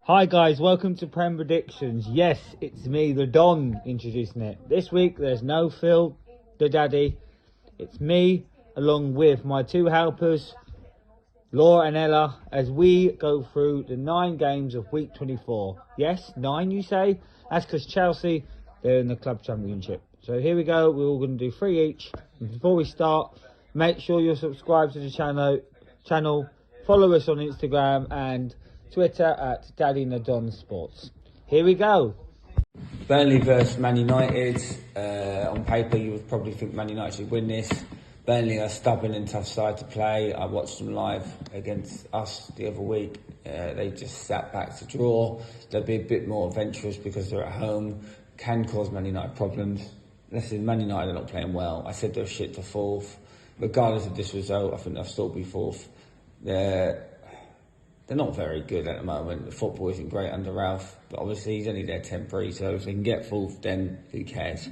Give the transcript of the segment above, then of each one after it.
Hi guys, welcome to Prem Predictions. Yes, it's me, the Don, introducing it. This week there's no Phil, the daddy. It's me, along with my two helpers, Laura and Ella, as we go through the 9 games of week 24. Yes, 9 you say? That's because Chelsea, they're in the club championship. So here we go, we're all going to do 3 each. And before we start, make sure you're subscribed to the channel, follow us on Instagram and Twitter at Daddy Nadon Sports. Here we go. Burnley versus Man United. On paper, you would probably think Man United should win this. Burnley are a stubborn and tough side to play. I watched them live against us the other week. They just sat back to draw. They'll be a bit more adventurous because they're at home. Can cause Man United problems. Listen, Man United are not playing well. I said they're shit to 4th. Regardless of this result, I think they'll still be 4th. They're not very good at the moment. The football isn't great under Ralph, but obviously he's only there temporary, so if they can get 4th, then who cares?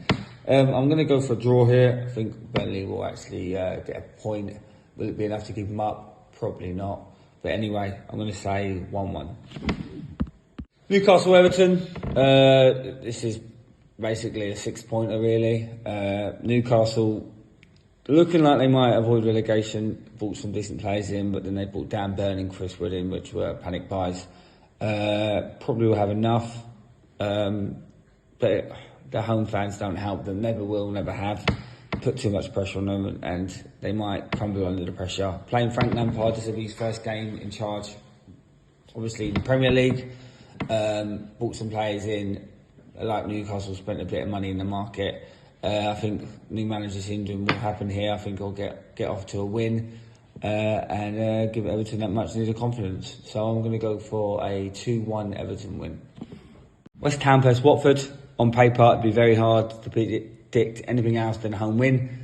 I'm going to go for a draw here. I think Burnley will actually get a point. Will it be enough to keep them up? Probably not. But anyway, I'm going to say 1-1. Newcastle Everton. This is basically a 6-pointer, really. Newcastle looking like they might avoid relegation, brought some decent players in, but then they brought Dan Burn and Chris Wood in, which were panic buys. Probably will have enough, but the home fans don't help them, never will, never have. Put too much pressure on them and they might crumble under the pressure. Playing Frank Lampard, this will be his first game in charge, obviously in the Premier League. Brought some players in, like Newcastle spent a bit of money in the market. I think new manager syndrome will happen here. I think he'll get off to a win and give Everton that much needed confidence. So I'm going to go for a 2-1 Everton win. West Ham versus Watford. On paper, it'd be very hard to predict anything else than a home win.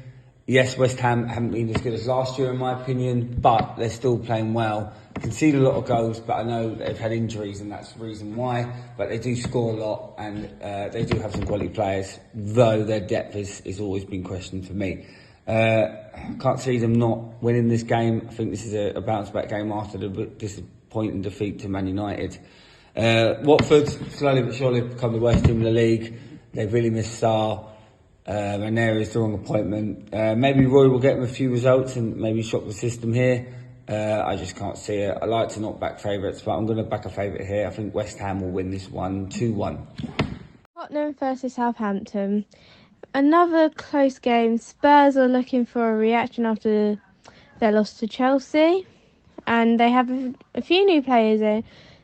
Yes, West Ham haven't been as good as last year in my opinion, but they're still playing well. Concede a lot of goals, but I know they've had injuries and that's the reason why. But they do score a lot and they do have some quality players, though their depth has always been questioned for me. Can't see them not winning this game. I think this is a bounce back game after the disappointing defeat to Man United. Watford, slowly but surely become the worst team in the league. They've really missed Sarr. Ranieri is the wrong appointment. Maybe Roy will get them a few results and maybe shock the system here. I just can't see it. I like to not back favourites, but I'm going to back a favourite here. I think West Ham will win this one, 2-1. Tottenham versus Southampton. Another close game. Spurs are looking for a reaction after their loss to Chelsea. And they have a few new players in.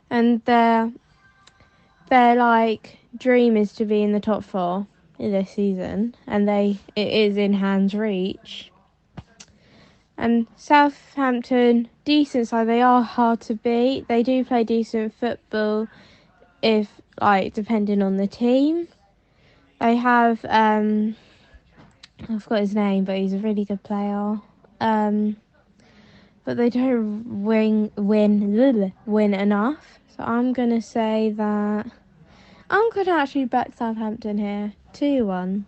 And their dream is to be in the top 4 in this season. And it is in hand's reach. And Southampton, decent side. They are hard to beat. They do play decent football, depending on the team. They have I forgot his name, but he's a really good player. But they don't win enough. So I'm gonna say that I'm gonna actually back Southampton here, 2-1.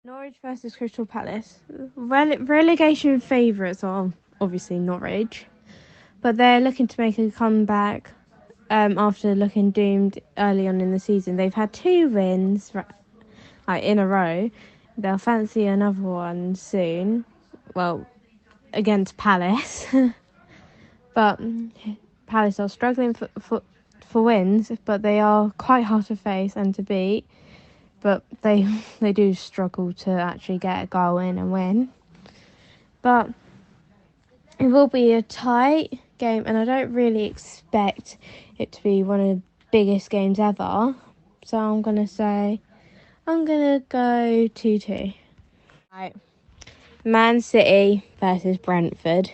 Norwich versus Crystal Palace. Relegation favourites are obviously Norwich, but they're looking to make a comeback after looking doomed early on in the season. They've had 2 wins in a row. They'll fancy another one soon. Well, against Palace, but Palace are struggling for wins, but they are quite hard to face and to beat. But they do struggle to actually get a goal in and win. But it will be a tight game, and I don't really expect it to be one of the biggest games ever. So I'm going to go 2-2. Right. Man City versus Brentford.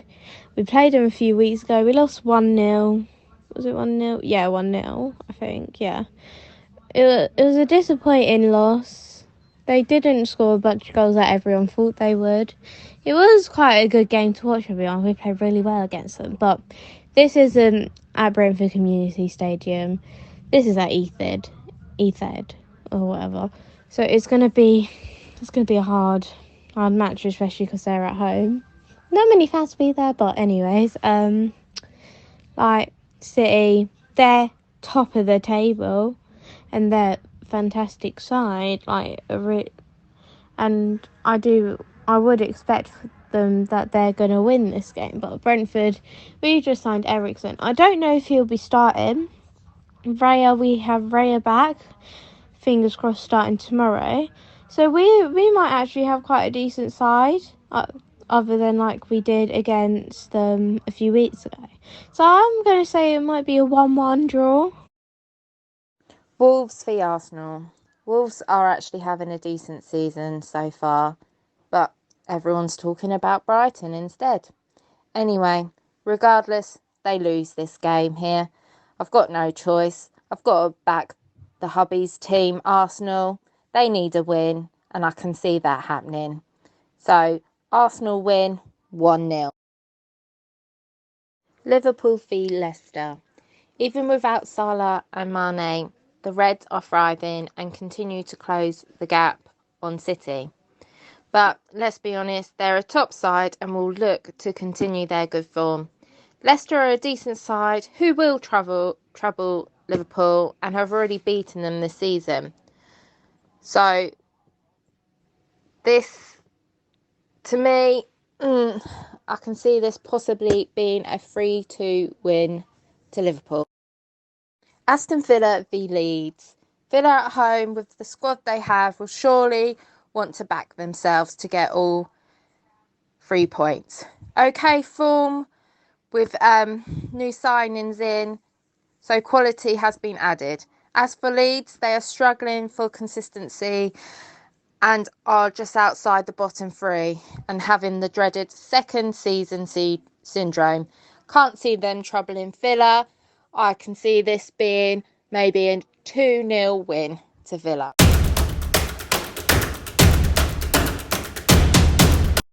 We played them a few weeks ago. We lost 1-0. Was it 1-0? Yeah, 1-0, I think, yeah. It was a disappointing loss. They didn't score a bunch of goals that everyone thought they would. It was quite a good game to watch, to be honest. We played really well against them. But this isn't at Brentford Community Stadium. This is at Etihad or whatever. So it's gonna be a hard match, especially because they're at home. Not many fans will be there, but anyways, City they're top of the table and they're fantastic side, and I would expect them that they're going to win this game. But Brentford, we just signed Ericsson. I don't know if he'll be starting. We have Raya back, fingers crossed, starting tomorrow. So we might actually have quite a decent side, other than like we did against them a few weeks ago. So I'm going to say it might be a 1-1 draw. Wolves v Arsenal. Wolves are actually having a decent season so far, but everyone's talking about Brighton instead. Anyway, regardless, they lose this game here. I've got no choice. I've got to back the hubby's team, Arsenal. They need a win, and I can see that happening. So, Arsenal win 1-0. Liverpool v Leicester. Even without Salah and Mane, the Reds are thriving and continue to close the gap on City. But let's be honest, they're a top side and will look to continue their good form. Leicester are a decent side who will trouble Liverpool and have already beaten them this season. So this, to me, I can see this possibly being a 3-2 win to Liverpool. Aston Villa v Leeds. Villa at home with the squad they have will surely want to back themselves to get all 3 points. Okay form with new signings in, so quality has been added. As for Leeds, they are struggling for consistency and are just outside the bottom 3 and having the dreaded second season seed syndrome. Can't see them troubling Villa. I can see this being maybe a 2-0 win to Villa.